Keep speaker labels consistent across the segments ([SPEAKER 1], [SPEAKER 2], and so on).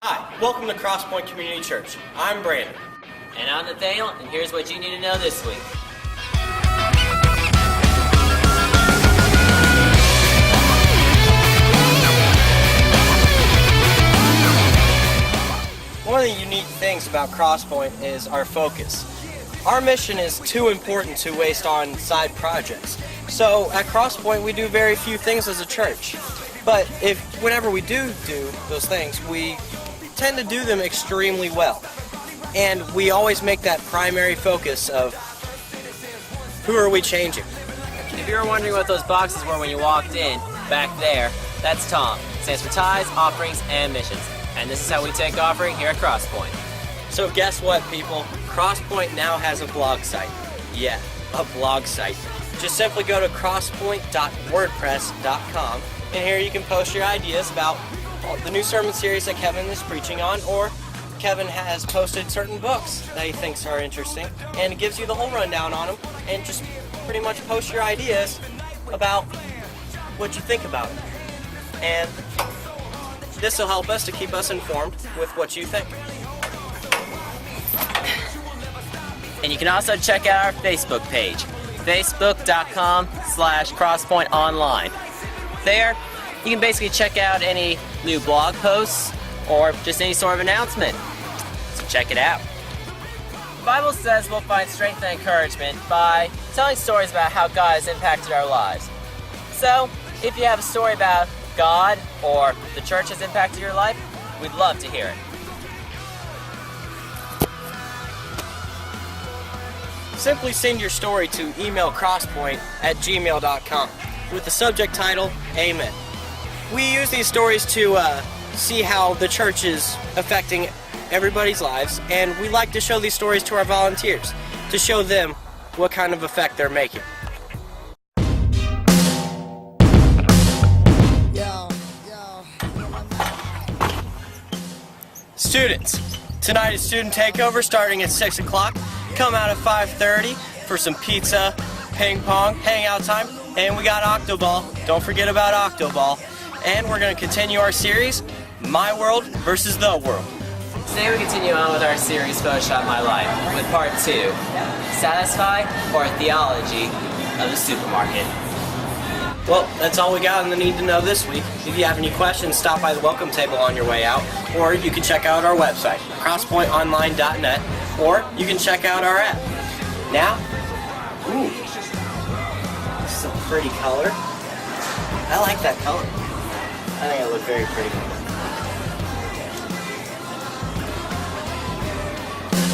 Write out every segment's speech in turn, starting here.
[SPEAKER 1] Hi, welcome to Crosspoint Community Church. I'm Brandon.
[SPEAKER 2] And I'm Nathaniel, and here's what you need to know this week.
[SPEAKER 1] One of the unique things about Crosspoint is our focus. Our mission is too important to waste on side projects. So at Crosspoint we do very few things as a church. But whenever we do those things, we tend to do them extremely well. And we always make that primary focus of who are we changing.
[SPEAKER 2] If you were wondering what those boxes were when you walked in, back there, that's TOM. It stands for Tithes, Offerings, and Missions. And this is how we take offering here at Crosspoint.
[SPEAKER 1] So guess what, people? Crosspoint now has a blog site. Yeah, a blog site. Just simply go to crosspoint.wordpress.com, and here you can post your ideas about the new sermon series that Kevin is preaching on, or Kevin has posted certain books that he thinks are interesting, and it gives you the whole rundown on them, and just pretty much post your ideas about what you think about it. And this will help us to keep us informed with what you think.
[SPEAKER 2] And you can also check out our Facebook page, facebook.com/crosspointonline. There, you can basically check out any new blog posts or just any sort of announcement. So check it out. The Bible says we'll find strength and encouragement by telling stories about how God has impacted our lives. So, if you have a story about God or the church has impacted your life, we'd love to hear it.
[SPEAKER 1] Simply send your story to emailcrosspoint@gmail.com with the subject title, Amen. We use these stories to see how the church is affecting everybody's lives, and we like to show these stories to our volunteers to show them what kind of effect they're making. Students, tonight is student takeover starting at 6 o'clock. Come out at 5:30 for some pizza, ping pong, hangout time, and we got Octoball. Don't forget about Octoball. And we're going to continue our series, My World versus the World.
[SPEAKER 2] Today we continue on with our series, Photoshop My Life, with part 2, Satisfy or Theology of the Supermarket.
[SPEAKER 1] Well, that's all we got in the Need to Know this week. If you have any questions, stop by the welcome table on your way out, or you can check out our website, crosspointonline.net, or you can check out our app. Now, ooh, this is a pretty color. I like that color. I think it looked very pretty.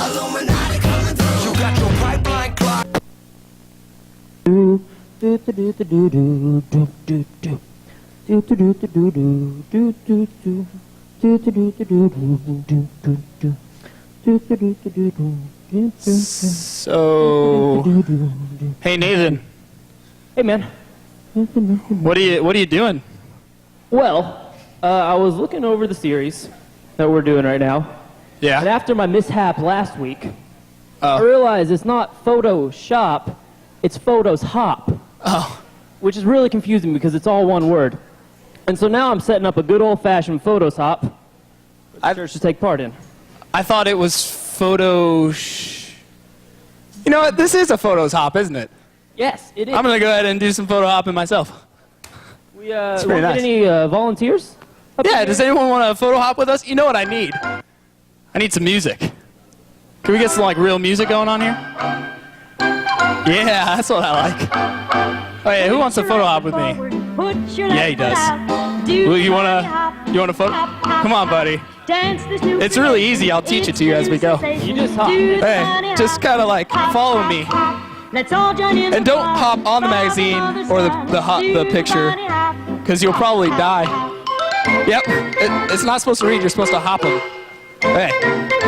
[SPEAKER 3] Illuminati coming through. You got your pipeline clock.
[SPEAKER 4] So, hey Nathan.
[SPEAKER 5] Hey man.
[SPEAKER 4] What are you doing?
[SPEAKER 5] Well, I was looking over the series that we're doing right now,
[SPEAKER 4] Yeah.
[SPEAKER 5] and after my mishap last week, I realized it's not Photoshop, it's Photos Hop, which is really confusing because it's all one word. And so now I'm setting up a good old-fashioned Photos Hop for the church to take part in.
[SPEAKER 4] I thought it was You know what? This is a Photos Hop, isn't it?
[SPEAKER 5] Yes, it is.
[SPEAKER 4] I'm gonna go ahead and do some photo hopping myself.
[SPEAKER 5] We
[SPEAKER 4] pretty
[SPEAKER 5] want
[SPEAKER 4] nice.
[SPEAKER 5] any volunteers?
[SPEAKER 4] Yeah. Does anyone want to photo hop with us? You know what I need? I need some music. Can we get some like real music going on here? Yeah, that's what I like. Oh yeah, who wants to photo hop with me? Yeah, he does. Well, you wanna photo? Come on, buddy. It's really easy. I'll teach it to you as we go.
[SPEAKER 5] You just hop.
[SPEAKER 4] Hey, just kind of like follow me. And don't hop on the magazine or the picture, because you'll probably die. Yep, it's not supposed to read. You're supposed to hop them. Hey,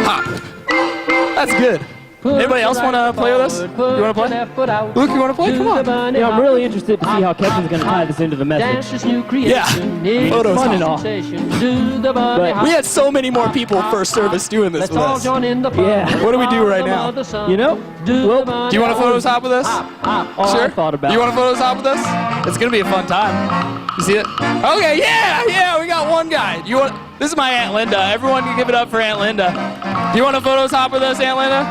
[SPEAKER 4] hop. That's good. Anybody else want to play with us? You want to play? Luke, you want to play? Come on.
[SPEAKER 5] Yeah, I'm really interested to see how Kevin's going to tie this into the message.
[SPEAKER 4] Yeah, photos.
[SPEAKER 5] Fun and all. But
[SPEAKER 4] We had so many more people first service doing this with us.
[SPEAKER 5] yeah,
[SPEAKER 4] What do we do right now?
[SPEAKER 5] you know, well,
[SPEAKER 4] Do you want to photos hop with us? Sure.
[SPEAKER 5] I thought about
[SPEAKER 4] You
[SPEAKER 5] it.
[SPEAKER 4] want to photos hop with us? It's gonna be a fun time. You see it? Okay, yeah, we got one guy. You want? This is my Aunt Linda. Everyone can give it up for Aunt Linda. Do you want a photo hop with us, Aunt Linda?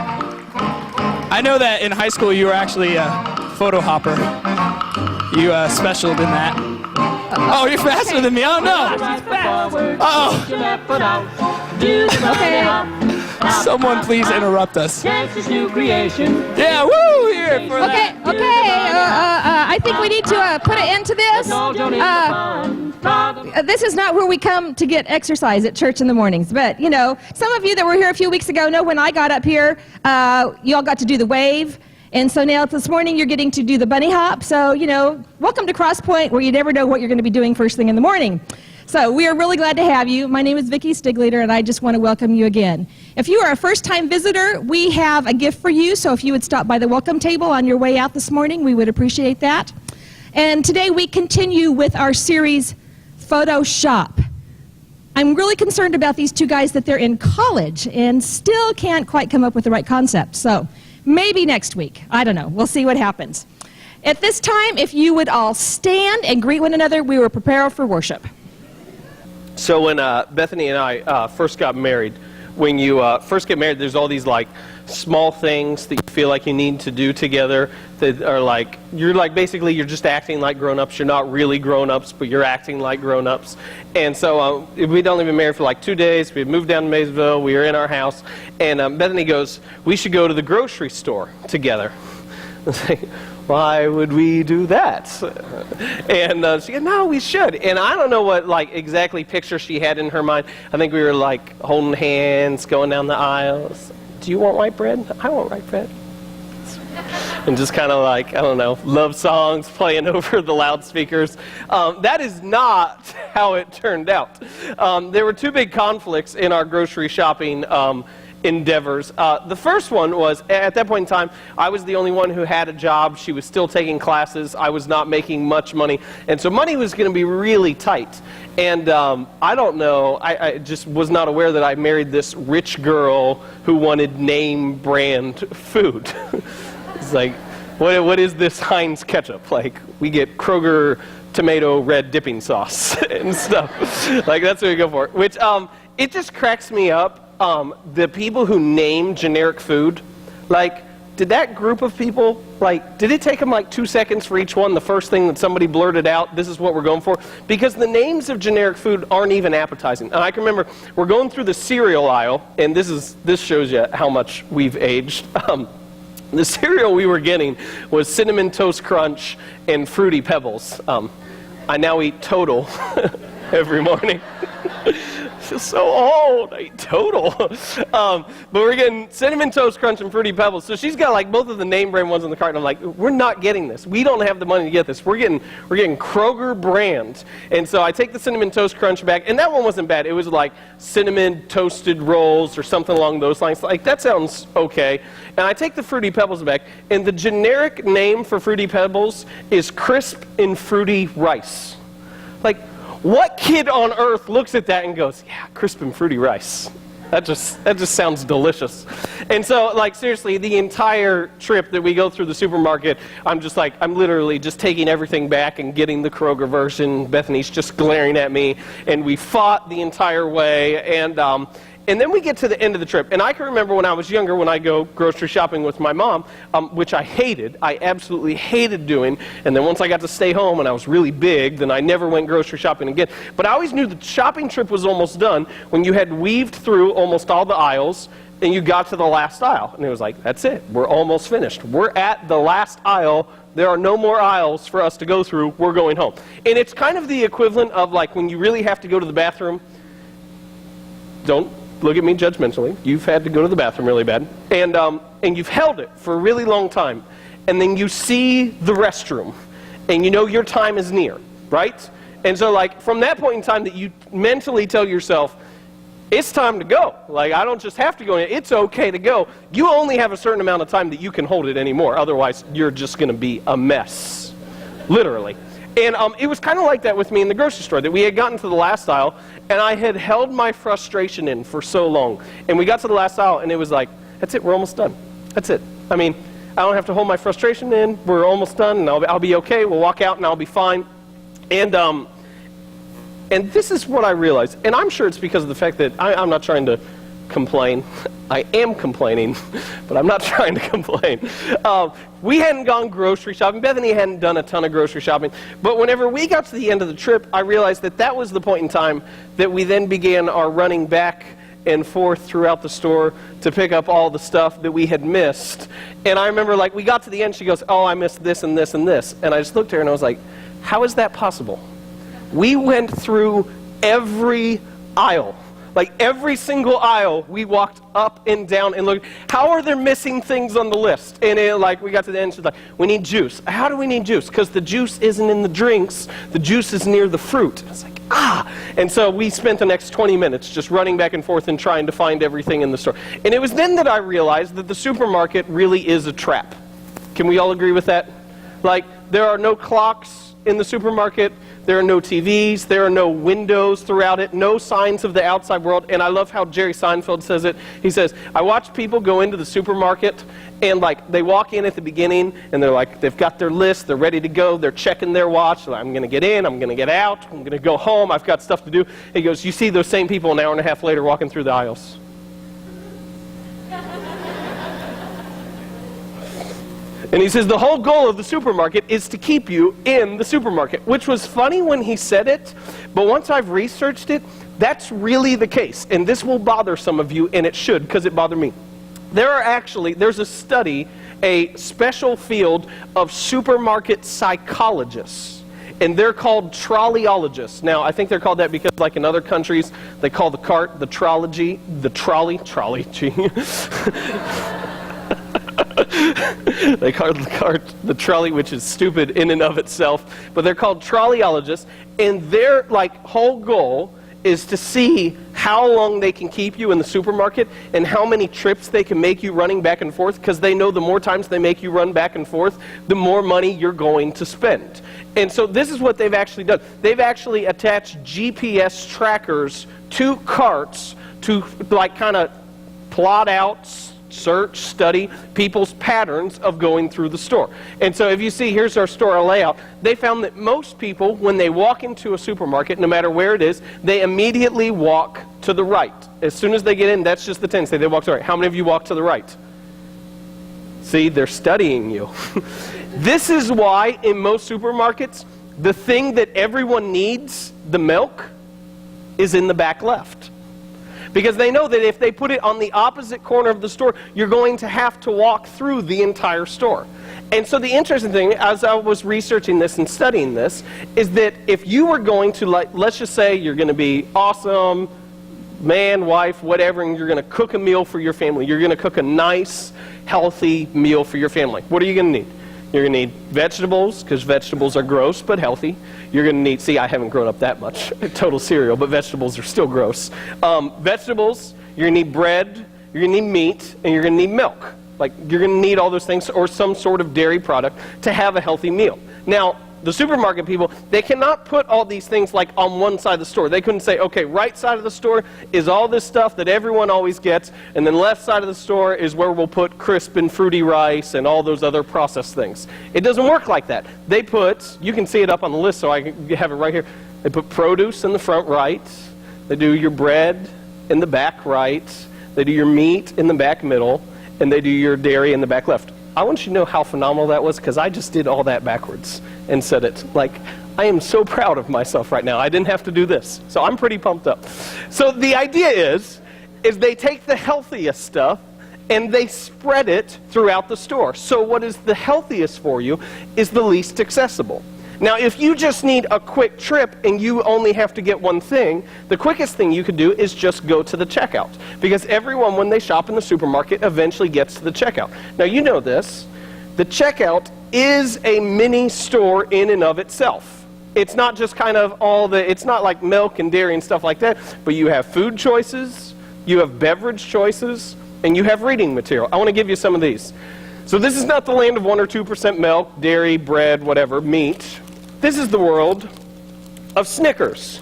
[SPEAKER 4] I know that in high school you were actually a photo hopper. You specialed in that. Oh, you're faster than me. Oh, no. Uh-oh.
[SPEAKER 6] Okay.
[SPEAKER 4] Someone please interrupt us. Yeah, woo, here for that.
[SPEAKER 6] Okay. I think we need to put an end to this. This is not where we come to get exercise at church in the mornings. But, you know, some of you that were here a few weeks ago know when I got up here, you all got to do the wave. And so now this morning you're getting to do the bunny hop. So, you know, welcome to Crosspoint, where you never know what you're going to be doing first thing in the morning. So we are really glad to have you. My name is Vicki Stiglater, and I just want to welcome you again. If you are a first-time visitor, we have a gift for you. So if you would stop by the welcome table on your way out this morning, we would appreciate that. And today we continue with our series, Photoshop. I'm really concerned about these two guys that they're in college and still can't quite come up with the right concept. So maybe next week. I don't know. We'll see what happens. At this time, if you would all stand and greet one another, we will prepare for worship.
[SPEAKER 7] So when Bethany and I first got married, when you first get married, there's all these like small things that you feel like you need to do together that are like, basically you're just acting like grown-ups. You're not really grown-ups, but you're acting like grown-ups. And so we'd only been married for like 2 days. We had moved down to Maysville. We were in our house. And Bethany goes, we should go to the grocery store together. I was like, why would we do that? And she said, no, we should. And I don't know what like exactly picture she had in her mind. I think we were like holding hands, going down the aisles. Do you want white bread? I want white bread. And just kind of like, I don't know, love songs playing over the loudspeakers. That is not how it turned out. There were two big conflicts in our grocery shopping endeavors. The first one was, at that point in time, I was the only one who had a job. She was still taking classes. I was not making much money. And so money was going to be really tight. And I don't know, I just was not aware that I married this rich girl who wanted name brand food. It's like, what is this Heinz ketchup? Like, we get Kroger tomato red dipping sauce and stuff. Like, that's what we go for. Which, it just cracks me up. The people who name generic food, like, did that group of people, like, did it take them like 2 seconds for each one, the first thing that somebody blurted out, this is what we're going for? Because the names of generic food aren't even appetizing. And I can remember, we're going through the cereal aisle, and this shows you how much we've aged. The cereal we were getting was Cinnamon Toast Crunch and Fruity Pebbles. I now eat Total every morning. I feel so old. I eat Total. But we're getting Cinnamon Toast Crunch and Fruity Pebbles. So she's got like both of the name brand ones on the cart. And I'm like, we're not getting this. We don't have the money to get this. We're getting Kroger brand. And so I take the Cinnamon Toast Crunch back. And that one wasn't bad. It was like cinnamon toasted rolls or something along those lines. Like, that sounds okay. And I take the Fruity Pebbles back. And the generic name for Fruity Pebbles is Crisp and Fruity Rice. Like, what kid on earth looks at that and goes, yeah, crisp and fruity rice? That just sounds delicious. And so, like, seriously, the entire trip that we go through the supermarket, I'm literally just taking everything back and getting the Kroger version. Bethany's just glaring at me, and we fought the entire way. And then we get to the end of the trip. And I can remember when I was younger, when I go grocery shopping with my mom, which I hated. I absolutely hated doing. And then once I got to stay home and I was really big, then I never went grocery shopping again. But I always knew the shopping trip was almost done when you had weaved through almost all the aisles and you got to the last aisle. And it was like, that's it. We're almost finished. We're at the last aisle. There are no more aisles for us to go through. We're going home. And it's kind of the equivalent of like when you really have to go to the bathroom. Don't look at me judgmentally. You've had to go to the bathroom really bad. And you've held it for a really long time. And then you see the restroom. And you know your time is near, right? And so like from that point in time that you mentally tell yourself, it's time to go. Like, I don't just have to go in. It's okay to go. You only have a certain amount of time that you can hold it anymore. Otherwise, you're just going to be a mess. Literally. And it was kind of like that with me in the grocery store, that we had gotten to the last aisle, and I had held my frustration in for so long. And we got to the last aisle, and it was like, that's it, we're almost done. That's it. I mean, I don't have to hold my frustration in. We're almost done, and I'll be okay. We'll walk out, and I'll be fine. And And this is what I realized, and I'm sure it's because of the fact that I'm not trying to complain. I am complaining, but I'm not trying to complain. We hadn't gone grocery shopping. Bethany hadn't done a ton of grocery shopping. But whenever we got to the end of the trip, I realized that that was the point in time that we then began our running back and forth throughout the store to pick up all the stuff that we had missed. And I remember, like, we got to the end, she goes, oh, I missed this and this and this. And I just looked at her and I was like, how is that possible? We went through every aisle. Like every single aisle, we walked up and down and looked, how are there missing things on the list? And we got to the end, she's like, we need juice. How do we need juice? Because the juice isn't in the drinks, the juice is near the fruit. I was like, ah! And so we spent the next 20 minutes just running back and forth and trying to find everything in the store. And it was then that I realized that the supermarket really is a trap. Can we all agree with that? Like, there are no clocks in the supermarket. There are no TVs, there are no windows throughout it, no signs of the outside world. And I love how Jerry Seinfeld says it. He says, I watch people go into the supermarket and they walk in at the beginning and they're like, they've got their list, they're ready to go, they're checking their watch. I'm going to get in, I'm going to get out, I'm going to go home, I've got stuff to do. He goes, you see those same people an hour and a half later walking through the aisles. And he says the whole goal of the supermarket is to keep you in the supermarket, which was funny when he said it, but once I've researched it, that's really the case. And this will bother some of you, and it should, because it bothered me. There's a study, a special field of supermarket psychologists, and they're called trolleyologists. Now, I think they're called that because, like in other countries, they call the cart the trolley. They call the cart the trolley, which is stupid in and of itself, but they're called trolleyologists, and their whole goal is to see how long they can keep you in the supermarket and how many trips they can make you running back and forth, because they know the more times they make you run back and forth, the more money you're going to spend. And so this is what they've actually done. They've actually attached GPS trackers to carts to kind of plot out, search, study people's patterns of going through the store. And so if you see, here's our store layout. They found that most people, when they walk into a supermarket, no matter where it is, they immediately walk to the right. As soon as they get in, that's just the tendency. They walk to the right. How many of you walk to the right? See, they're studying you. This is why in most supermarkets, the thing that everyone needs, the milk, is in the back left. Because they know that if they put it on the opposite corner of the store, you're going to have to walk through the entire store. And so the interesting thing, as I was researching this and studying this, is that if you were going to, let's just say you're going to be awesome, man, wife, whatever, and you're going to cook a meal for your family. You're going to cook a nice, healthy meal for your family. What are you going to need? You're going to need vegetables, because vegetables are gross but healthy. You're going to need, see, I haven't grown up that much, total cereal, but vegetables are still gross. Vegetables, you're going to need bread, you're going to need meat, and you're going to need milk. You're going to need all those things, or some sort of dairy product, to have a healthy meal. Now, the supermarket people, they cannot put all these things on one side of the store. They couldn't say, okay, right side of the store is all this stuff that everyone always gets, and then left side of the store is where we'll put crisp and fruity rice and all those other processed things. It doesn't work like that. They put, you can see it up on the list, so I can have it right here. They put produce in the front right. They do your bread in the back right. They do your meat in the back middle, and they do your dairy in the back left. I want you to know how phenomenal that was, because I just did all that backwards and said it. I am so proud of myself right now. I didn't have to do this. So I'm pretty pumped up. So the idea is they take the healthiest stuff and they spread it throughout the store. So what is the healthiest for you is the least accessible. Now, if you just need a quick trip and you only have to get one thing, the quickest thing you could do is just go to the checkout. Because everyone, when they shop in the supermarket, eventually gets to the checkout. Now, you know this. The checkout is a mini store in and of itself. It's not just it's not like milk and dairy and stuff like that, but you have food choices, you have beverage choices, and you have reading material. I want to give you some of these. So this is not the land of 1 or 2% milk, dairy, bread, whatever, meat. This is the world of Snickers.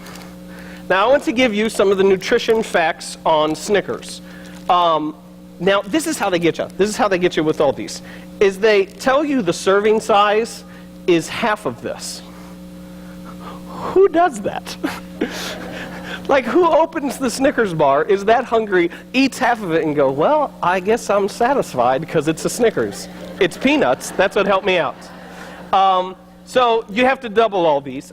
[SPEAKER 7] Now, I want to give you some of the nutrition facts on Snickers. Now, this is how they get you. This is how they get you with all these. Is they tell you the serving size is half of this. who does that? Like, who opens the Snickers bar, is that hungry, eats half of it, and go, well, I guess I'm satisfied because it's a Snickers. It's peanuts. That's what helped me out. So you have to double all these.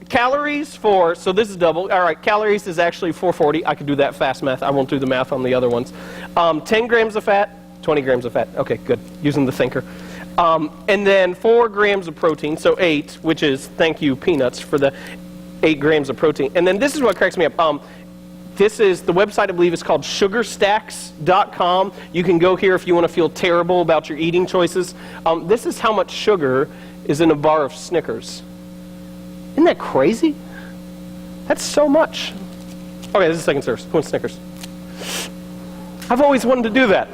[SPEAKER 7] Calories for, so this is double. All right, calories is actually 440. I could do that fast math. I won't do the math on the other ones. 10 grams of fat, 20 grams of fat. Okay, good. Using the thinker. And then 4 grams of protein, so 8, which is, thank you, peanuts, for the 8 grams of protein. And then this is what cracks me up. This is, the website I believe is called sugarstacks.com. You can go here if you want to feel terrible about your eating choices. This is how much sugar is in a bar of Snickers. Isn't that crazy? That's so much. Okay, this is second service. Who wants Snickers? I've always wanted to do that.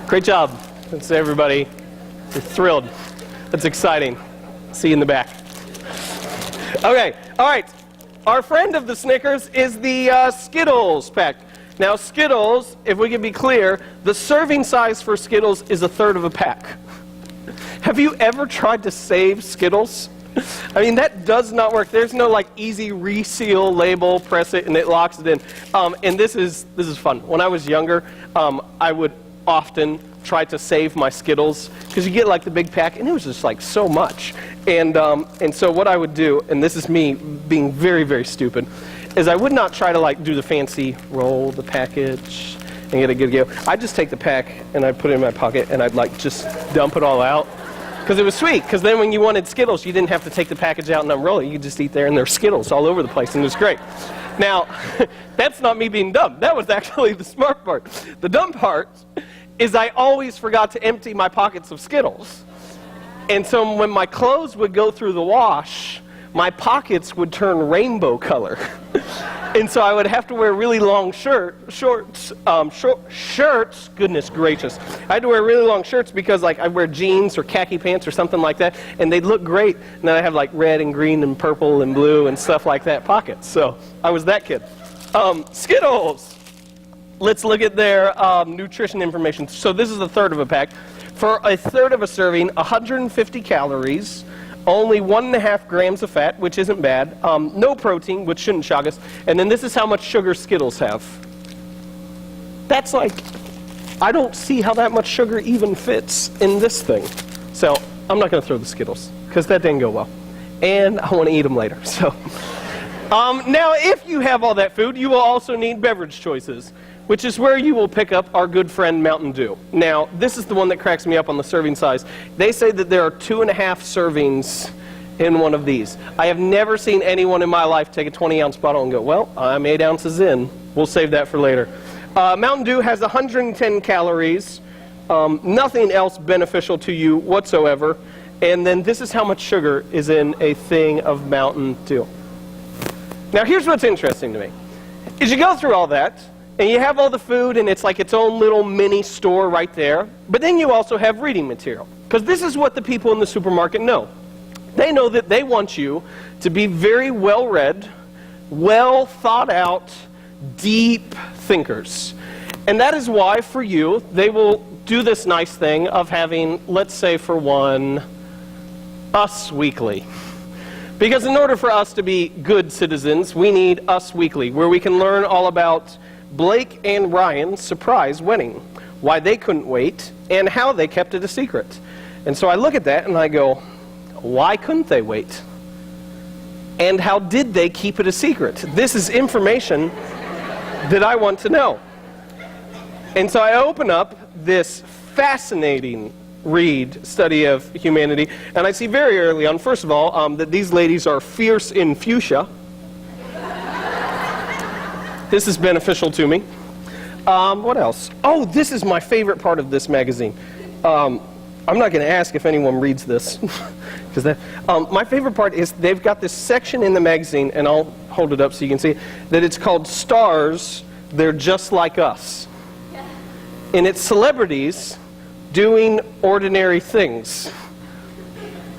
[SPEAKER 7] Great job. That's everybody. We're thrilled. That's exciting. See you in the back. Okay, all right. Our friend of the Snickers is the Skittles pack. Now, Skittles, if we can be clear, the serving size for Skittles is 1/3 of a pack. Have you ever tried to save Skittles? I mean, that does not work. There's no like easy reseal label, press it, and it locks it in. And this is fun. When I was younger, I would often try to save my Skittles because you get like the big pack, and it was just like so much. And so what I would do, and this is me being very, very stupid, is I would not try to like do the fancy roll the package and get a good go. I'd just take the pack and I'd put it in my pocket and I'd like just dump it all out. Because it was sweet, because then when you wanted Skittles, you didn't have to take the package out and unroll it. You could just eat there, and there's Skittles all over the place, and it was great. Now, that's not me being dumb. That was actually the smart part. The dumb part is I always forgot to empty my pockets of Skittles. And so when my clothes would go through the wash, my pockets would turn rainbow color. And so I would have to wear really long shorts, goodness gracious. I had to wear really long shirts because like I'd wear jeans or khaki pants or something like that, and they'd look great. And then I have like red and green and purple and blue and stuff like that pockets. So I was that kid. Skittles. Let's look at their nutrition information. So this is 1/3 of a pack. For 1/3 of a serving, 150 calories. Only 1.5 grams of fat, which isn't bad. No protein, which shouldn't shock us. And then this is how much sugar Skittles have. That's like, I don't see how that much sugar even fits in this thing. So I'm not going to throw the Skittles, because that didn't go well. And I want to eat them later. So now, if you have all that food, you will also need beverage choices, which is where you will pick up our good friend Mountain Dew. Now, this is the one that cracks me up on the serving size. They say that there are 2.5 servings in one of these. I have never seen anyone in my life take a 20-ounce bottle and go, well, I'm 8 ounces in. We'll save that for later. Mountain Dew has 110 calories, nothing else beneficial to you whatsoever. And then this is how much sugar is in a thing of Mountain Dew. Now, here's what's interesting to me. Is you go through all that, and you have all the food, and it's like its own little mini store right there. But then you also have reading material. Because this is what the people in the supermarket know. They know that they want you to be very well-read, well thought out, deep thinkers. And that is why, for you, they will do this nice thing of having, let's say for one, Us Weekly. Because in order for us to be good citizens, we need Us Weekly, where we can learn all about Blake and Ryan's surprise wedding, why they couldn't wait, and how they kept it a secret. And so I look at that and I go, why couldn't they wait? And how did they keep it a secret? This is information that I want to know. And so I open up this fascinating study of humanity, and I see very early on, first of all, that these ladies are fierce in fuchsia. This is beneficial to me. What else? Oh, this is my favorite part of this magazine. I'm not going to ask if anyone reads this. Because my favorite part is they've got this section in the magazine, and I'll hold it up so you can see it, that it's called Stars, They're Just Like Us. And it's celebrities doing ordinary things.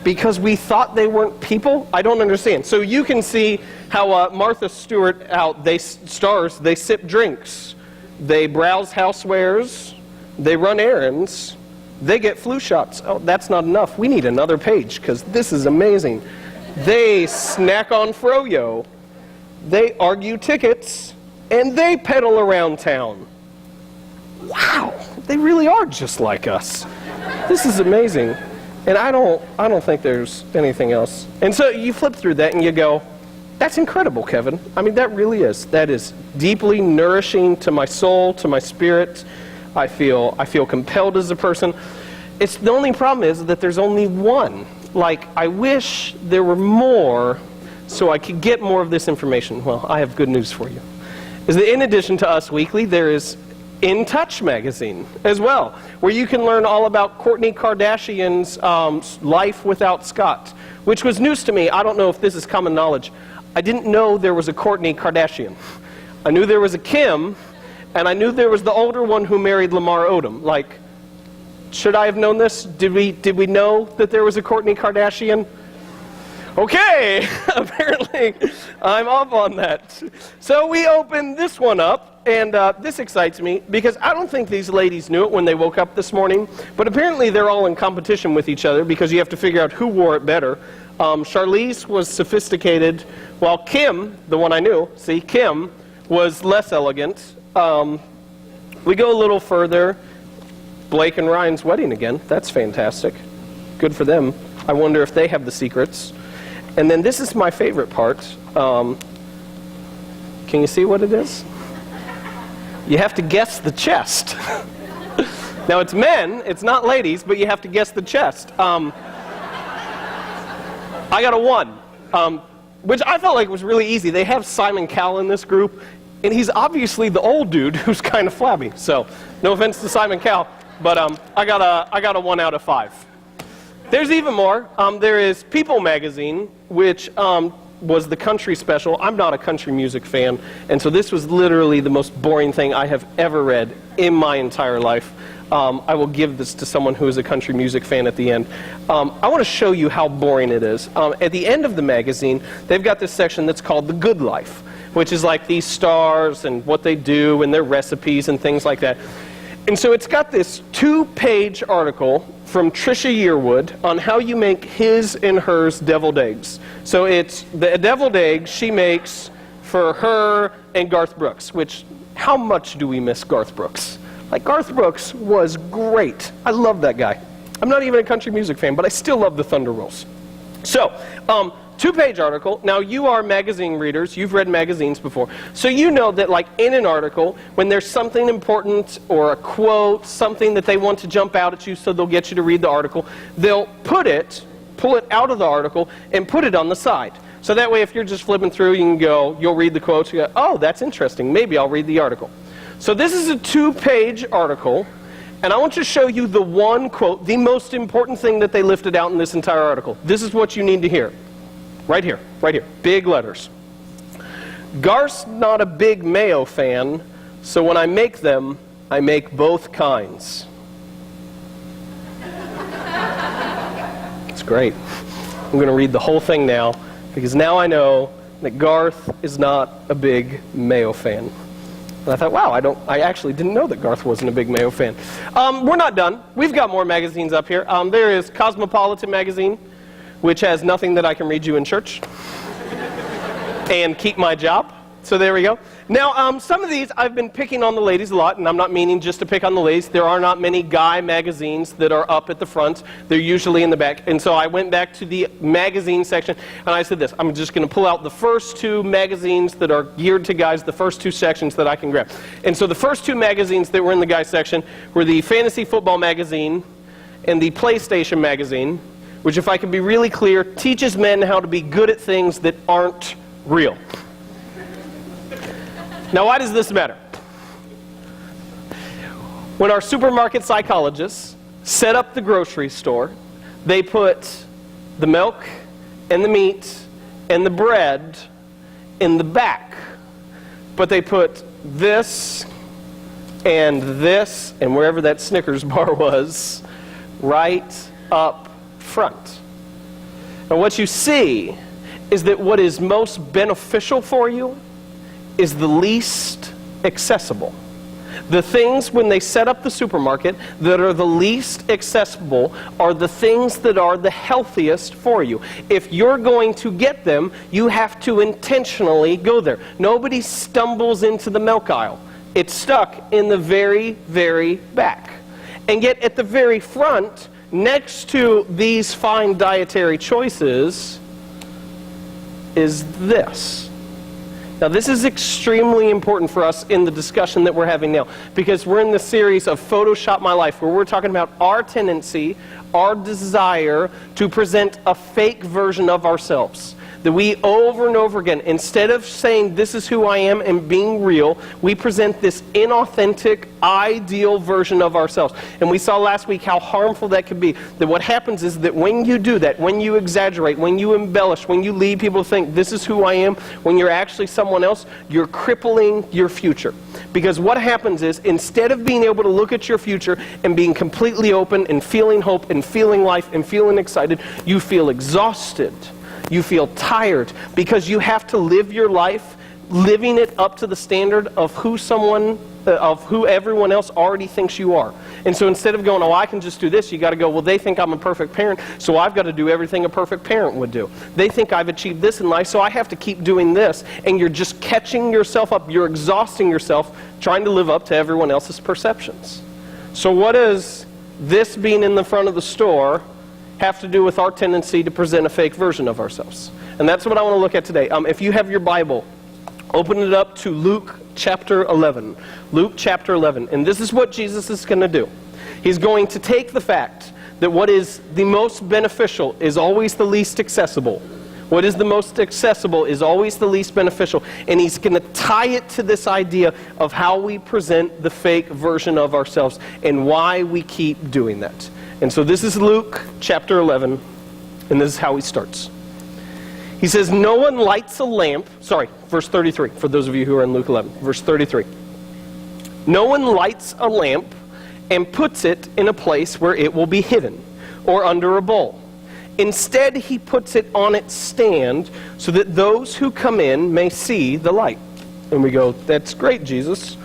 [SPEAKER 7] Because we thought they weren't people? I don't understand. So you can see how Martha Stewart out, they sip drinks, they browse housewares, they run errands, they get flu shots. Oh, that's not enough. We need another page, because this is amazing. They snack on froyo. They argue tickets. And they pedal around town. Wow, they really are just like us. This is amazing. And I don't think there's anything else. And so you flip through that and you go, that's incredible, Kevin. I mean, that really is. That is deeply nourishing to my soul, to my spirit. I feel compelled as a person. It's the only problem is that there's only one. Like, I wish there were more so I could get more of this information. Well, I have good news for you. Is that in addition to Us Weekly, there is In Touch magazine as well, where you can learn all about Kourtney Kardashian's life without Scott, which was news to me. I don't know if this is common knowledge. I didn't know there was a Kourtney Kardashian. I knew there was a Kim, and I knew there was the older one who married Lamar Odom. Like, should I have known this? Did we know that there was a Kourtney Kardashian? Okay, apparently I'm up on that. So we open this one up, and this excites me because I don't think these ladies knew it when they woke up this morning, but apparently they're all in competition with each other because you have to figure out who wore it better. Charlize was sophisticated, while Kim, the one I knew, Kim, was less elegant. We go a little further. Blake and Ryan's wedding again. That's fantastic. Good for them. I wonder if they have the secrets. And then this is my favorite part. Can you see what it is? You have to guess the chest. Now it's men, it's not ladies, but you have to guess the chest. I got a 1, which I felt like was really easy. They have Simon Cowell in this group, and he's obviously the old dude who's kind of flabby. So no offense to Simon Cowell, but I got a 1 out of 5. There's even more. There is People magazine, which was the country special. I'm not a country music fan, and so this was literally the most boring thing I have ever read in my entire life. I will give this to someone who is a country music fan at the end. I want to show you how boring it is. At the end of the magazine, they've got this section that's called The Good Life, which is like these stars and what they do and their recipes and things like that. And so it's got this 2-page article from Trisha Yearwood on how you make his and hers deviled eggs. So it's the deviled eggs she makes for her and Garth Brooks, which, how much do we miss Garth Brooks? Like, Garth Brooks was great. I love that guy. I'm not even a country music fan, but I still love the Thunder Rolls. So, 2-page article. Now, you are magazine readers. You've read magazines before. So you know that, like, in an article, when there's something important or a quote, something that they want to jump out at you so they'll get you to read the article, they'll pull it out of the article and put it on the side. So that way, if you're just flipping through, you can go, you'll read the quotes, you go, oh, that's interesting. Maybe I'll read the article. So this is a 2-page article, and I want to show you the one quote, the most important thing that they lifted out in this entire article. This is what you need to hear. Right here, big letters. Garth's not a big mayo fan, so when I make them, I make both kinds. It's great. I'm going to read the whole thing now, because now I know that Garth is not a big mayo fan. And I thought, wow, I actually didn't know that Garth wasn't a big mayo fan. We're not done. We've got more magazines up here. There is Cosmopolitan magazine, which has nothing that I can read you in church and keep my job. So there we go. Now, some of these I've been picking on the ladies a lot, and I'm not meaning just to pick on the ladies. There are not many guy magazines that are up at the front. They're usually in the back. And so I went back to the magazine section, and I said this. I'm just going to pull out the first 2 magazines that are geared to guys, the first 2 sections that I can grab. And so the first 2 magazines that were in the guy section were the Fantasy Football magazine and the PlayStation magazine, which, if I can be really clear, teaches men how to be good at things that aren't real. Now, why does this matter? When our supermarket psychologists set up the grocery store, they put the milk and the meat and the bread in the back. But they put this and wherever that Snickers bar was, right up front. And what you see is that what is most beneficial for you is the least accessible. The things, when they set up the supermarket, that are the least accessible are the things that are the healthiest for you. If you're going to get them, you have to intentionally go there. Nobody stumbles into the milk aisle. It's stuck in the very, very back. And yet at the very front, next to these fine dietary choices, is this. Now, this is extremely important for us in the discussion that we're having now, because we're in the series of Photoshop My Life, where we're talking about our tendency, our desire to present a fake version of ourselves. That we over and over again, instead of saying this is who I am and being real, we present this inauthentic, ideal version of ourselves. And we saw last week how harmful that could be. That what happens is that when you do that, when you exaggerate, when you embellish, when you lead people to think this is who I am, when you're actually someone else, you're crippling your future. Because what happens is, instead of being able to look at your future and being completely open and feeling hope and feeling life and feeling excited, you feel exhausted. You feel tired because you have to live your life living it up to the standard of who everyone else already thinks you are. And so instead of going, oh, I can just do this, you got to go, well, they think I'm a perfect parent, so I've got to do everything a perfect parent would do. They think I've achieved this in life, so I have to keep doing this. And you're just catching yourself up. You're exhausting yourself trying to live up to everyone else's perceptions. So what does this being in the front of the store have to do with our tendency to present a fake version of ourselves? And that's what I want to look at today. If you have your Bible, open it up to Luke chapter 11. Luke chapter 11. And this is what Jesus is going to do. He's going to take the fact that what is the most beneficial is always the least accessible. What is the most accessible is always the least beneficial. And he's going to tie it to this idea of how we present the fake version of ourselves and why we keep doing that. And so this is Luke chapter 11, and this is how he starts. He says, no one lights a lamp, verse 33, for those of you who are in Luke 11, verse 33. No one lights a lamp and puts it in a place where it will be hidden, or under a bowl. Instead, he puts it on its stand so that those who come in may see the light. And we go, that's great, Jesus.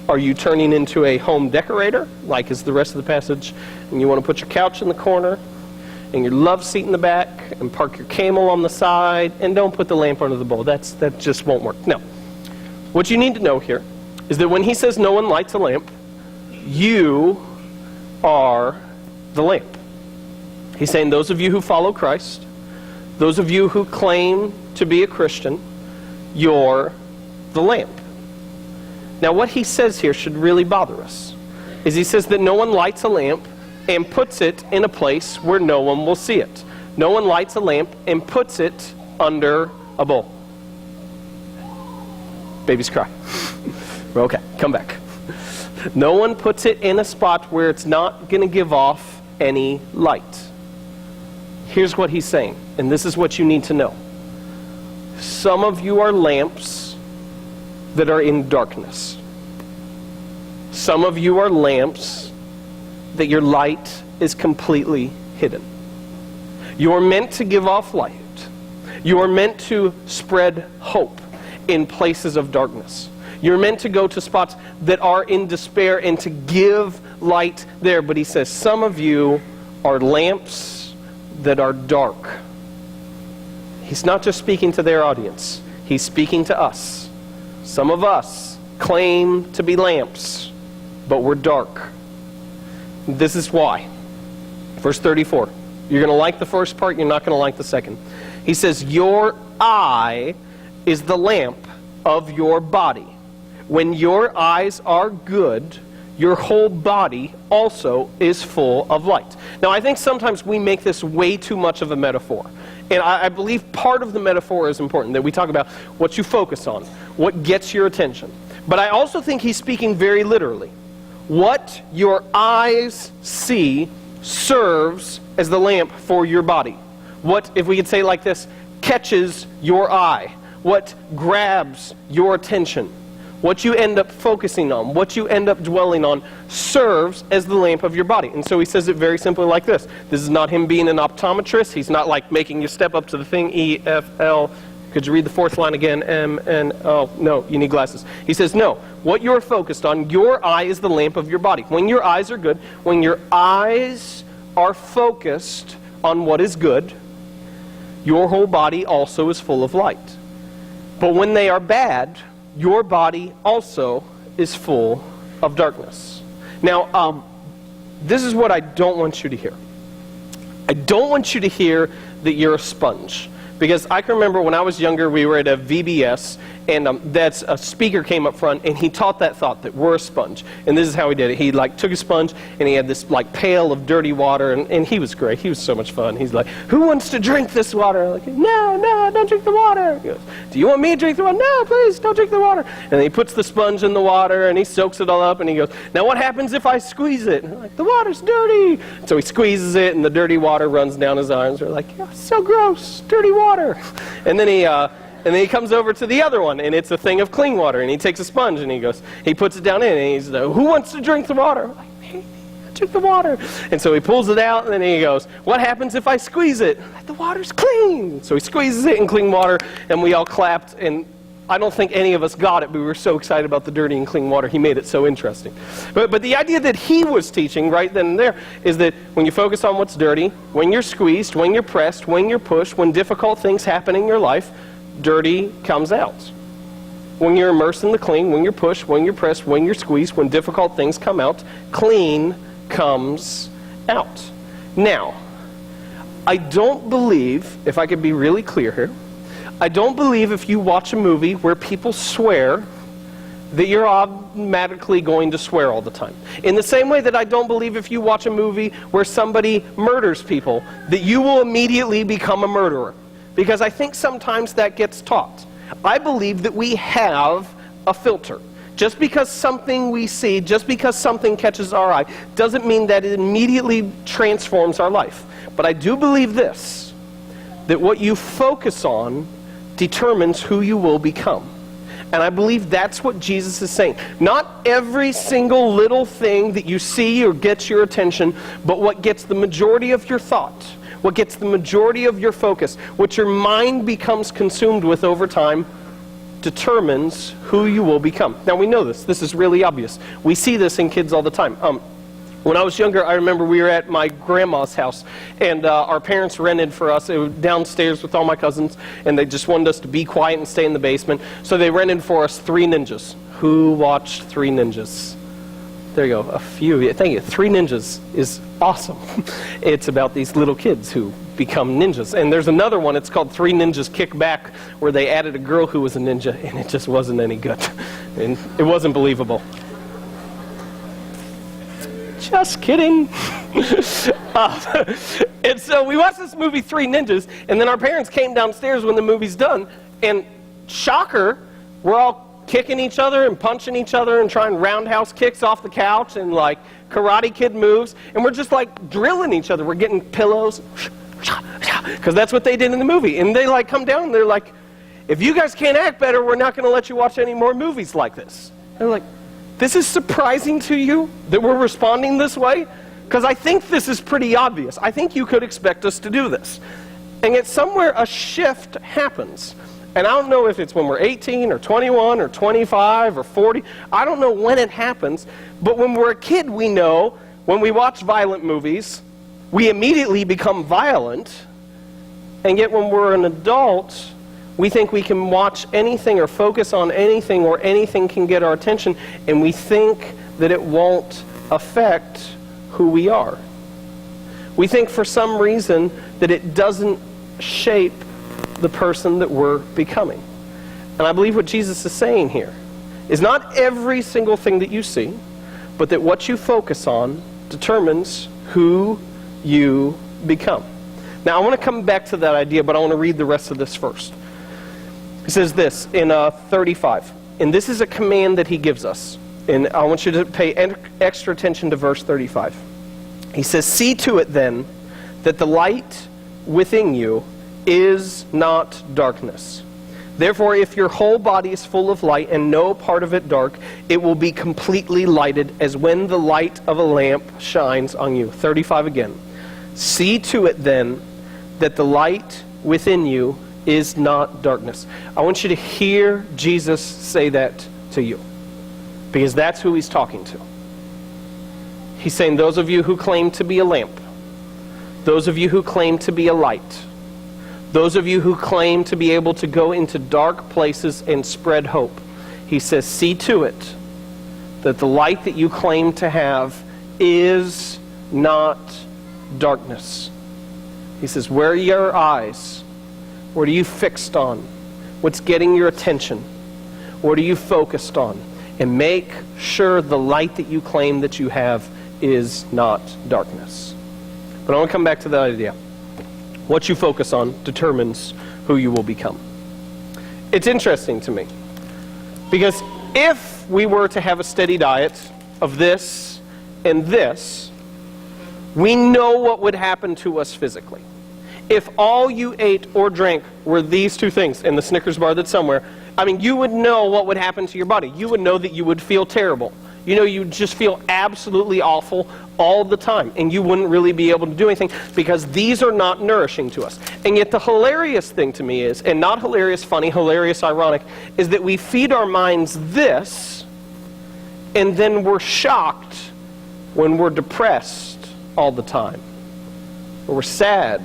[SPEAKER 7] Are you turning into a home decorator, like is the rest of the passage, and you want to put your couch in the corner, and your love seat in the back, and park your camel on the side, and don't put the lamp under the bowl? That just won't work. No. What you need to know here is that when he says no one lights a lamp, you are the lamp. He's saying those of you who follow Christ, those of you who claim to be a Christian, you're the lamp. Now what he says here should really bother us, is he says that no one lights a lamp and puts it in a place where no one will see it. No one lights a lamp and puts it under a bowl. Babies cry. Okay, come back. No one puts it in a spot where it's not going to give off any light. Here's what he's saying, and this is what you need to know. Some of you are lamps that are in darkness. Some of you are lamps that your light is completely hidden. You are meant to give off light. You are meant to spread hope in places of darkness. You're meant to go to spots that are in despair and to give light there. But he says some of you are lamps that are dark. He's not just speaking to their audience. He's speaking to us. Some of us claim to be lamps, but we're dark. This is why. Verse 34. You're going to like the first part, you're not going to like the second. He says, your eye is the lamp of your body. When your eyes are good, your whole body also is full of light. Now, I think sometimes we make this way too much of a metaphor. And I believe part of the metaphor is important, that we talk about what you focus on, what gets your attention. But I also think he's speaking very literally. What your eyes see serves as the lamp for your body. What, if we could say it like this, catches your eye. What grabs your attention. What you end up focusing on, what you end up dwelling on, serves as the lamp of your body. And so he says it very simply like this. This is not him being an optometrist. He's not like making you step up to the thing, E, F, L, Could you read the fourth line again? Oh, no, you need glasses. He says, no, what you're focused on, your eye is the lamp of your body. When your eyes are good, when your eyes are focused on what is good, your whole body also is full of light. But when they are bad, your body also is full of darkness. Now, this is what I don't want you to hear. I don't want you to hear that you're a sponge. Because I can remember when I was younger, we were at a VBS, and that's a speaker came up front, and he taught that thought that we're a sponge. And this is how he did it. He took a sponge, and he had this pail of dirty water, and he was great. He was so much fun. He's like, who wants to drink this water? I'm like, no, don't drink the water. He goes, do you want me to drink the water? No, please, don't drink the water. And he puts the sponge in the water, and he soaks it all up, and he goes, now what happens if I squeeze it? And I'm like, the water's dirty. So he squeezes it, and the dirty water runs down his arms. We're like, oh, so gross, dirty water. And then he comes over to the other one, and it's a thing of clean water, and he takes a sponge, and he puts it down in, and he's like, who wants to drink the water? I'm like, hey, drink the water. And so he pulls it out, and then he goes, what happens if I squeeze it? I'm like, the water's clean. So he squeezes it in clean water, and we all clapped, and I don't think any of us got it, but we were so excited about the dirty and clean water. He made it so interesting. But the idea that he was teaching right then and there is that when you focus on what's dirty, when you're squeezed, when you're pressed, when you're pushed, when difficult things happen in your life, dirty comes out. When you're immersed in the clean, when you're pushed, when you're pressed, when you're squeezed, when difficult things come out, clean comes out. Now, I don't believe, if I could be really clear here, I don't believe if you watch a movie where people swear that you're automatically going to swear all the time. In the same way that I don't believe if you watch a movie where somebody murders people that you will immediately become a murderer. Because I think sometimes that gets taught. I believe that we have a filter. Just because something we see, just because something catches our eye, doesn't mean that it immediately transforms our life. But I do believe this, that what you focus on determines who you will become. And I believe that's what Jesus is saying. Not every single little thing that you see or gets your attention, but what gets the majority of your thought, what gets the majority of your focus, what your mind becomes consumed with over time, determines who you will become. Now we know this. This is really obvious. We see this in kids all the time. When I was younger, I remember we were at my grandma's house, and our parents rented for us. It was downstairs with all my cousins, and they just wanted us to be quiet and stay in the basement. So they rented for us Three Ninjas. Who watched Three Ninjas? There you go, a few of you. Thank you. Three Ninjas is awesome. It's about these little kids who become ninjas. And there's another one, it's called Three Ninjas Kick Back, where they added a girl who was a ninja, and it just wasn't any good. And it wasn't believable. Just kidding. And so we watched this movie, Three Ninjas, and then our parents came downstairs when the movie's done, and shocker, we're all kicking each other and punching each other and trying roundhouse kicks off the couch and Karate Kid moves, and we're just drilling each other. We're getting pillows, because that's what they did in the movie. And they come down and they're like, if you guys can't act better, we're not going to let you watch any more movies like this. They're like, this is surprising to you that we're responding this way? Because I think this is pretty obvious. I think you could expect us to do this. And yet somewhere a shift happens. And I don't know if it's when we're 18 or 21 or 25 or 40. I don't know when it happens. But when we're a kid, we know when we watch violent movies, we immediately become violent. And yet when we're an adult, we think we can watch anything or focus on anything or anything can get our attention, and we think that it won't affect who we are. We think for some reason that it doesn't shape the person that we're becoming. And I believe what Jesus is saying here is not every single thing that you see, but that what you focus on determines who you become. Now I want to come back to that idea, but I want to read the rest of this first. He says this in 35, and this is a command that he gives us, and I want you to pay extra attention to verse 35. He says, see to it then that the light within you is not darkness. Therefore, if your whole body is full of light and no part of it dark, it will be completely lighted as when the light of a lamp shines on you. 35 again. See to it then that the light within you is not darkness. I want you to hear Jesus say that to you, because that's who he's talking to. He's saying, those of you who claim to be a lamp, those of you who claim to be a light, those of you who claim to be able to go into dark places and spread hope, he says, see to it that the light that you claim to have is not darkness. He says, where are your eyes? What are you fixed on? What's getting your attention? What are you focused on? And make sure the light that you claim that you have is not darkness. But I want to come back to the idea. What you focus on determines who you will become. It's interesting to me, because if we were to have a steady diet of this and this, we know what would happen to us physically. If all you ate or drank were these two things and the Snickers bar that's somewhere, you would know what would happen to your body. You would know that you would feel terrible. You would just feel absolutely awful all the time, and you wouldn't really be able to do anything because these are not nourishing to us. And yet the hilarious thing to me is, and not hilarious funny, hilarious ironic, is that we feed our minds this, and then we're shocked when we're depressed all the time, or we're sad,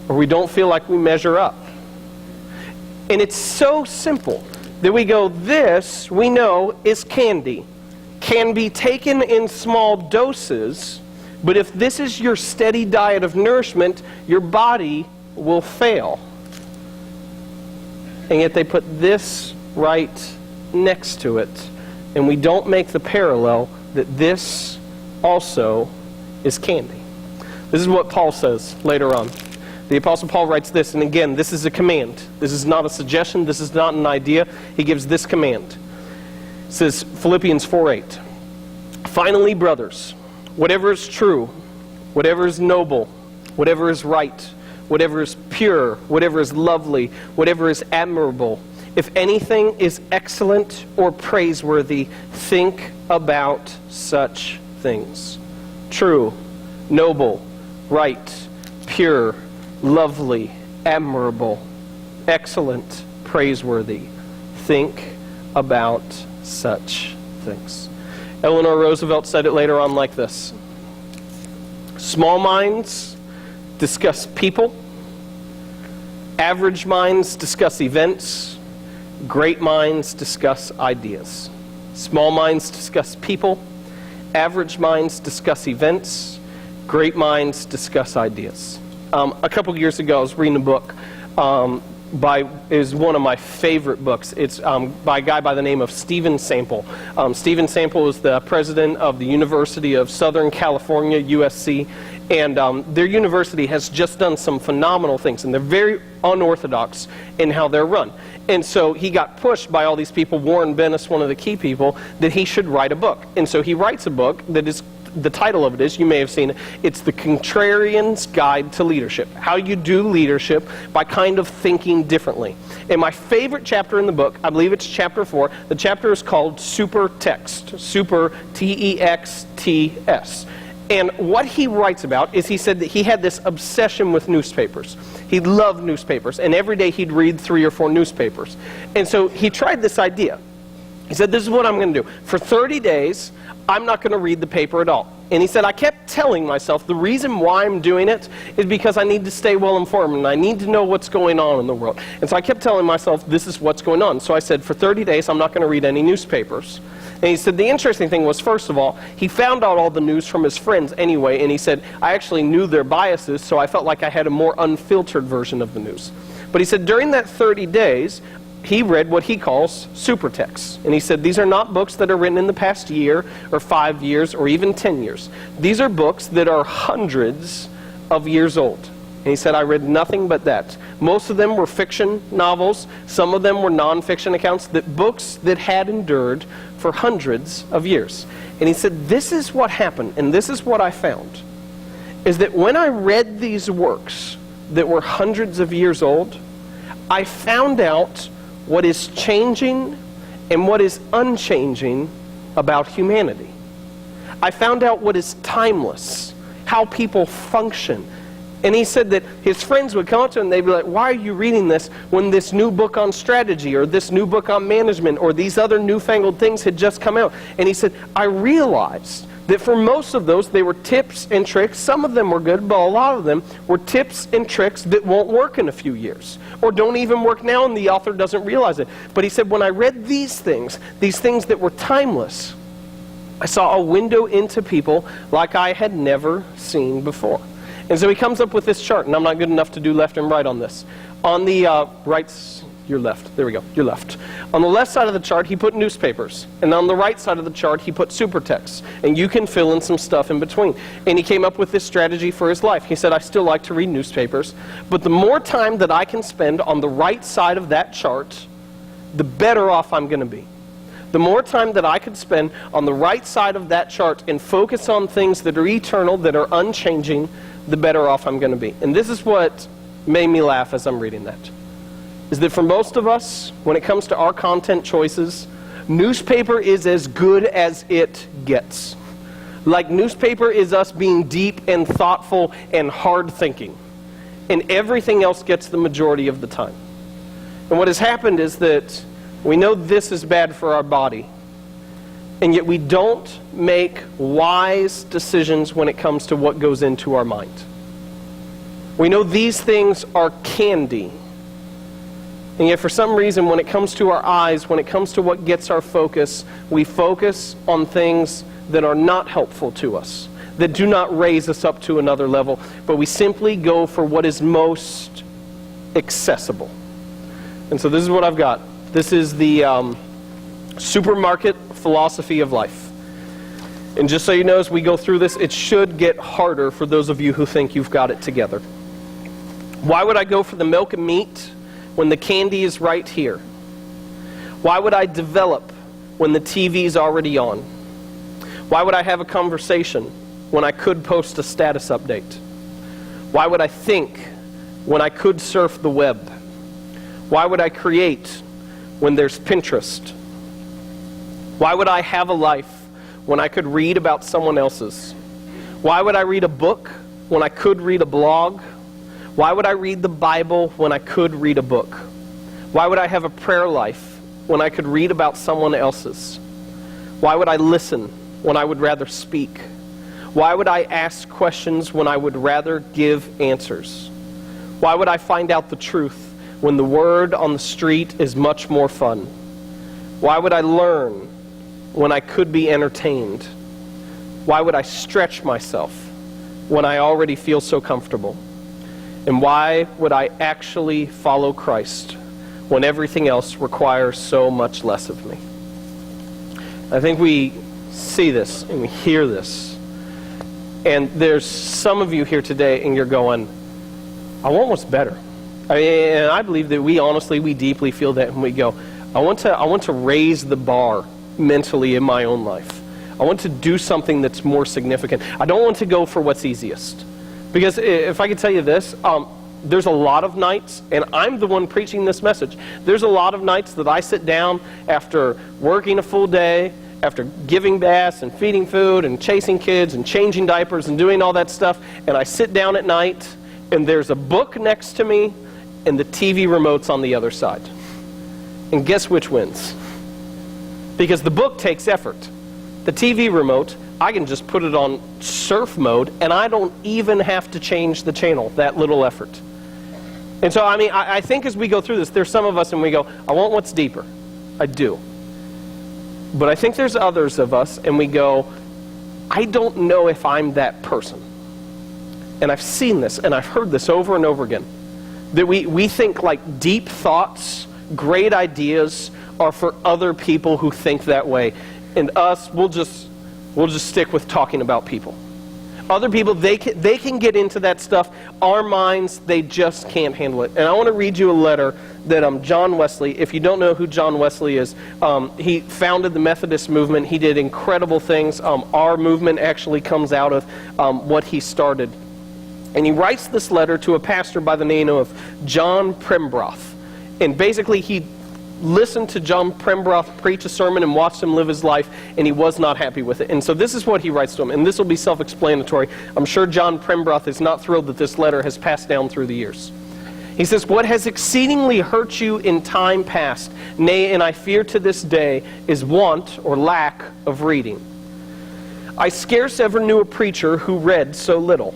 [SPEAKER 7] or we don't feel like we measure up. And it's so simple that we go, this, we know, is candy. Can be taken in small doses, but if this is your steady diet of nourishment, your body will fail. And yet they put this right next to it, and we don't make the parallel that this also is candy. This is what Paul says later on. The Apostle Paul writes this, and again, this is a command. This is not a suggestion. This is not an idea. He gives this command. It says, Philippians 4:8, finally, brothers, whatever is true, whatever is noble, whatever is right, whatever is pure, whatever is lovely, whatever is admirable, if anything is excellent or praiseworthy, think about such things. True, noble, right, pure, lovely, admirable, excellent, praiseworthy. Think about such things. Eleanor Roosevelt said it later on like this: small minds discuss people, average minds discuss events, great minds discuss ideas. Small minds discuss people, average minds discuss events, great minds discuss ideas. A couple years ago, I was reading a book is one of my favorite books. It's by a guy by the name of Stephen Sample. Stephen Sample is the president of the University of Southern California, USC, and their university has just done some phenomenal things, and they're very unorthodox in how they're run. And so he got pushed by all these people, Warren Bennis, one of the key people, that he should write a book. And so he writes a book that is, the title of it is, you may have seen it, it's The Contrarian's Guide to Leadership. How you do leadership by kind of thinking differently. And my favorite chapter in the book, I believe it's chapter 4, the chapter is called Super Text. Super, T-E-X-T-S. And what he writes about is, he said that he had this obsession with newspapers. He loved newspapers, and every day he'd read 3 or 4 newspapers. And so he tried this idea. He said, this is what I'm going to do. For 30 days, I'm not going to read the paper at all. And he said, I kept telling myself the reason why I'm doing it is because I need to stay well informed and I need to know what's going on in the world. And so I kept telling myself, this is what's going on. So I said, for 30 days, I'm not going to read any newspapers. And he said, the interesting thing was, first of all, he found out all the news from his friends anyway. And he said, I actually knew their biases, so I felt like I had a more unfiltered version of the news. But he said, during that 30 days, he read what he calls super texts. And he said, these are not books that are written in the past year or 5 years or even 10 years. These are books that are hundreds of years old. And he said, I read nothing but that. Most of them were fiction novels. Some of them were nonfiction accounts, that books that had endured for hundreds of years. And he said, this is what happened, and this is what I found, is that when I read these works that were hundreds of years old, I found out what is changing and what is unchanging about humanity. I found out what is timeless, how people function, And he said that his friends would come up to him and they'd be like, why are you reading this when this new book on strategy or this new book on management or these other newfangled things had just come out? And he said, I realized that for most of those, they were tips and tricks. Some of them were good, but a lot of them were tips and tricks that won't work in a few years or don't even work now, and the author doesn't realize it. But he said, when I read these things that were timeless, I saw a window into people like I had never seen before. And so he comes up with this chart, and I'm not good enough to do left and right on this. On the your left, there we go, your left. On the left side of the chart, he put newspapers. And on the right side of the chart, he put super texts. And you can fill in some stuff in between. And he came up with this strategy for his life. He said, I still like to read newspapers, but the more time that I can spend on the right side of that chart, the better off I'm going to be. The more time that I could spend on the right side of that chart and focus on things that are eternal, that are unchanging, the better off I'm going to be. And this is what made me laugh as I'm reading that. Is that for most of us, when it comes to our content choices, newspaper is as good as it gets. Like newspaper is us being deep and thoughtful and hard thinking. And everything else gets the majority of the time. And what has happened is that we know this is bad for our body. And yet we don't make wise decisions when it comes to what goes into our mind. We know these things are candy. And yet for some reason, when it comes to our eyes, when it comes to what gets our focus, we focus on things that are not helpful to us, that do not raise us up to another level, but we simply go for what is most accessible. And so this is what I've got. This is the supermarket philosophy of life. And just so you know, as we go through this, it should get harder for those of you who think you've got it together. Why would I go for the milk and meat when the candy is right here? Why would I develop when the TV's already on? Why would I have a conversation when I could post a status update? Why would I think when I could surf the web? Why would I create when there's Pinterest? Why would I have a life when I could read about someone else's? Why would I read a book when I could read a blog? Why would I read the Bible when I could read a book? Why would I have a prayer life when I could read about someone else's? Why would I listen when I would rather speak? Why would I ask questions when I would rather give answers? Why would I find out the truth when the word on the street is much more fun? Why would I learn when I could be entertained? Why would I stretch myself when I already feel so comfortable? And why would I actually follow Christ when everything else requires so much less of me? I think we see this and we hear this. And there's some of you here today and you're going, I want what's better. And I believe that we deeply feel that when we go, I want to raise the bar mentally in my own life. I want to do something that's more significant. I don't want to go for what's easiest. Because if I could tell you this, there's a lot of nights, and I'm the one preaching this message, there's a lot of nights that I sit down after working a full day, after giving baths and feeding food and chasing kids and changing diapers and doing all that stuff, and I sit down at night, and there's a book next to me, and the TV remote's on the other side. And guess which wins? Because the book takes effort. The TV remote, I can just put it on surf mode, and I don't even have to change the channel, that little effort. And so, I think as we go through this, there's some of us and we go, I want what's deeper. I do. But I think there's others of us and we go, I don't know if I'm that person. And I've seen this, and I've heard this over and over again. That we think like deep thoughts, great ideas are for other people who think that way. And us, we'll just stick with talking about people. Other people, they can get into that stuff. Our minds, they just can't handle it. And I want to read you a letter that John Wesley, if you don't know who John Wesley is, he founded the Methodist movement. He did incredible things. Our movement actually comes out of what he started. And he writes this letter to a pastor by the name of John Pembroth. And basically he listened to John Pembroke preach a sermon and watched him live his life, and he was not happy with it. And so this is what he writes to him, and this will be self-explanatory. I'm sure John Pembroke is not thrilled that this letter has passed down through the years. He says, "What has exceedingly hurt you in time past, nay, and I fear to this day, is want or lack of reading. I scarce ever knew a preacher who read so little.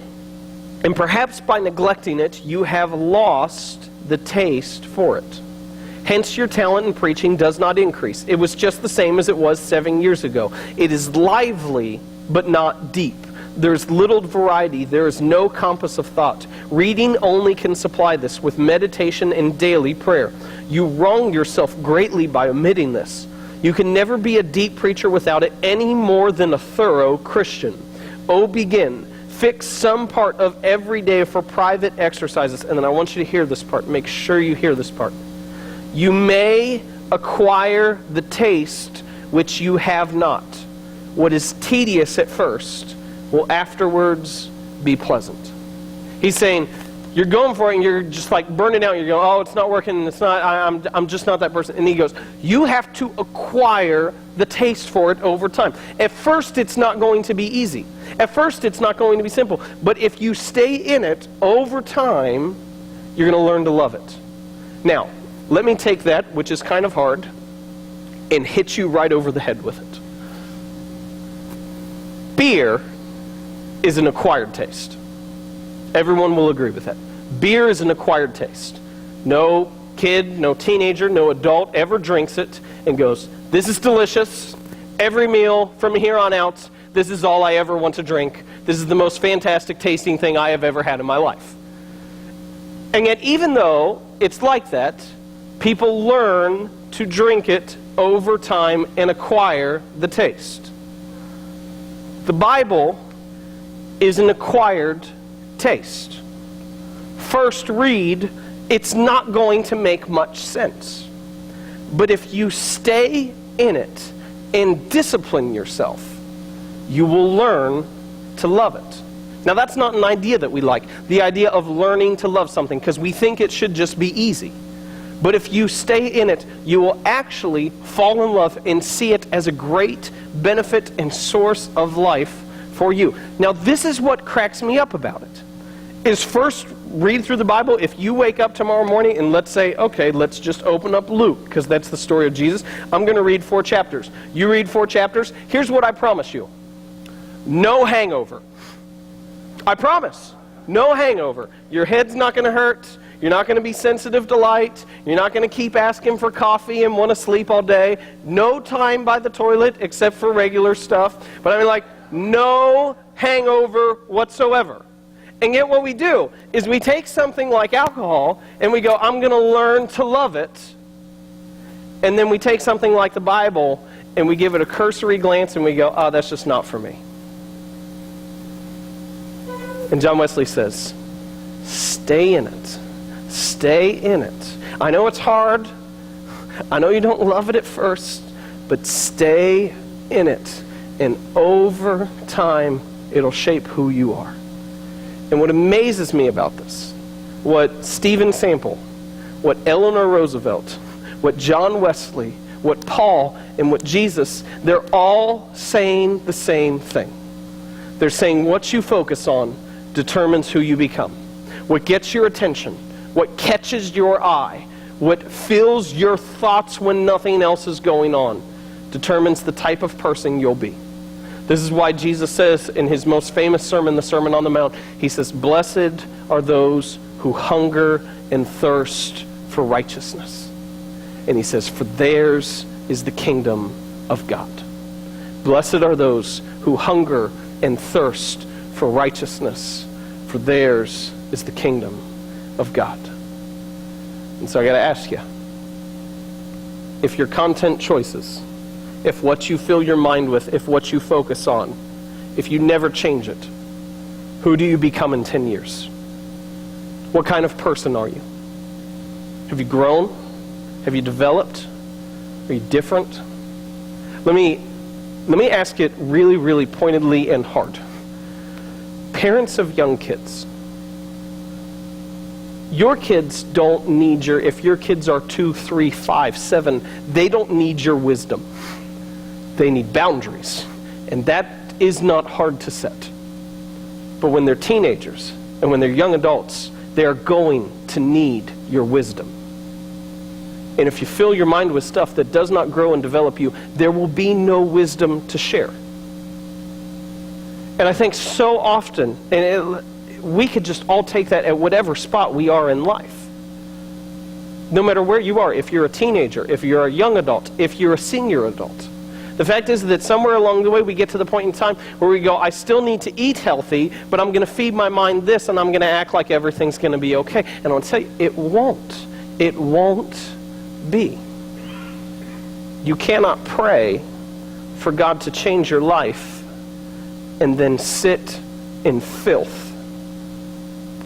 [SPEAKER 7] And perhaps by neglecting it, you have lost the taste for it. Hence your talent in preaching does not increase. It was just the same as it was 7 years ago. It is lively, but not deep. There is little variety. There is no compass of thought. Reading only can supply this with meditation and daily prayer. You wrong yourself greatly by omitting this. You can never be a deep preacher without it any more than a thorough Christian. Oh, begin. Fix some part of every day for private exercises." And then I want you to hear this part. Make sure you hear this part. "You may acquire the taste which you have not. What is tedious at first will afterwards be pleasant." He's saying, you're going for it and you're just like burning out. You're going, oh, it's not working. It's not. I'm just not that person. And he goes, you have to acquire the taste for it over time. At first, it's not going to be easy. At first, it's not going to be simple. But if you stay in it over time, you're going to learn to love it. Now, let me take that, which is kind of hard, and hit you right over the head with it. Beer is an acquired taste. Everyone will agree with that. Beer is an acquired taste. No kid, no teenager, no adult ever drinks it and goes, this is delicious. Every meal from here on out, this is all I ever want to drink. This is the most fantastic tasting thing I have ever had in my life. And yet, even though it's like that, people learn to drink it over time and acquire the taste. The Bible is an acquired taste. First read, it's not going to make much sense. But if you stay in it and discipline yourself, you will learn to love it. Now that's not an idea that we like, the idea of learning to love something, because we think it should just be easy. But if you stay in it, you will actually fall in love and see it as a great benefit and source of life for you. Now this is what cracks me up about it. Is first read through the Bible. If you wake up tomorrow morning and let's say, okay, let's just open up Luke, because that's the story of Jesus. I'm going to read 4 chapters. You read 4 chapters. Here's what I promise you. No hangover. I promise. No hangover. Your head's not going to hurt. You're not going to be sensitive to light. You're not going to keep asking for coffee and want to sleep all day. No time by the toilet except for regular stuff. But I mean, like, no hangover whatsoever. And yet what we do is we take something like alcohol and we go, I'm going to learn to love it. And then we take something like the Bible and we give it a cursory glance and we go, oh, that's just not for me. And John Wesley says, stay in it. Stay in it. I know it's hard. I know you don't love it at first, but stay in it. And over time, it'll shape who you are. And what amazes me about this, what Stephen Sample, what Eleanor Roosevelt, what John Wesley, what Paul, and what Jesus, they're all saying the same thing. They're saying what you focus on determines who you become. What gets your attention, what catches your eye, what fills your thoughts when nothing else is going on, determines the type of person you'll be. This is why Jesus says in his most famous sermon, the Sermon on the Mount, he says, blessed are those who hunger and thirst for righteousness. And he says, for theirs is the kingdom of God. Blessed are those who hunger and thirst for righteousness, for theirs is the kingdom of God. And so I got to ask you, if your content choices, if what you fill your mind with, if what you focus on, if you never change it, who do you become in 10 years? What kind of person are you? Have you grown? Have you developed? Are you different? Let me ask it really, really pointedly and hard. Parents of young kids, Your kids don't need if your kids are 2, 3, 5, 7, they don't need your wisdom. They need boundaries. And that is not hard to set. But when they're teenagers and when they're young adults, they are going to need your wisdom. And if you fill your mind with stuff that does not grow and develop you, there will be no wisdom to share. And I think so often, we could just all take that at whatever spot we are in life. No matter where you are, if you're a teenager, if you're a young adult, if you're a senior adult. The fact is that somewhere along the way we get to the point in time where we go, I still need to eat healthy, but I'm going to feed my mind this and I'm going to act like everything's going to be okay. And I'll tell you, it won't. It won't be. You cannot pray for God to change your life and then sit in filth.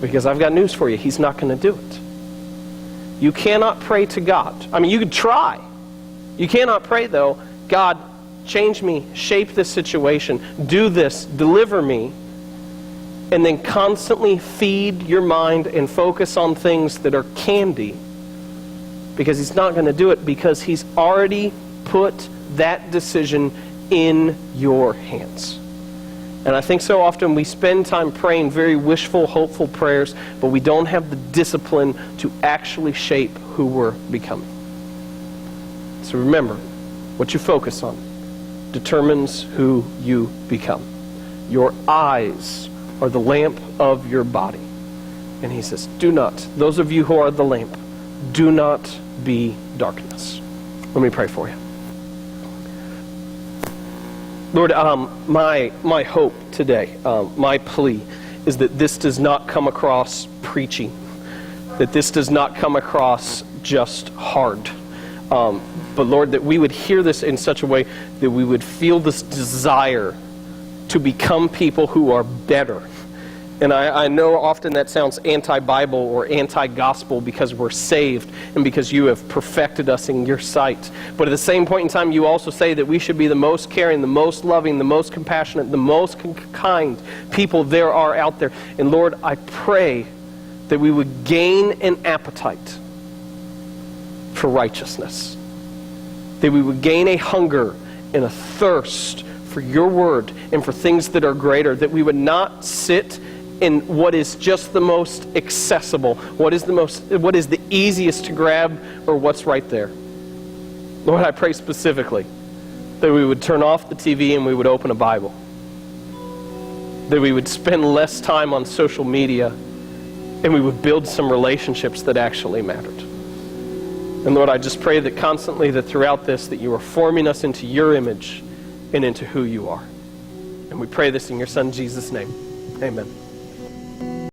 [SPEAKER 7] Because I've got news for you, He's not going to do it. You cannot pray to God. I mean, you could try. You cannot pray, though, God, change me, shape this situation, do this, deliver me, and then constantly feed your mind and focus on things that are candy, because He's not going to do it, because He's already put that decision in your hands. And I think so often we spend time praying very wishful, hopeful prayers, but we don't have the discipline to actually shape who we're becoming. So remember, what you focus on determines who you become. Your eyes are the lamp of your body. And He says, do not, those of you who are the lamp, do not be darkness. Let me pray for you. Lord, my hope today, my plea, is that this does not come across preachy, that this does not come across just hard. But Lord, that we would hear this in such a way that we would feel this desire to become people who are better. And I know often that sounds anti-Bible or anti-gospel because we're saved and because you have perfected us in your sight. But at the same point in time, you also say that we should be the most caring, the most loving, the most compassionate, the most kind people there are out there. And Lord, I pray that we would gain an appetite for righteousness. That we would gain a hunger and a thirst for your word and for things that are greater. That we would not sit in what is just the most accessible, what is the easiest to grab, or what's right there. Lord, I pray specifically that we would turn off the TV and we would open a Bible. That we would spend less time on social media and we would build some relationships that actually mattered. And Lord, I just pray that constantly, that throughout this, that you are forming us into your image and into who you are. And we pray this in your Son, Jesus' name. Amen.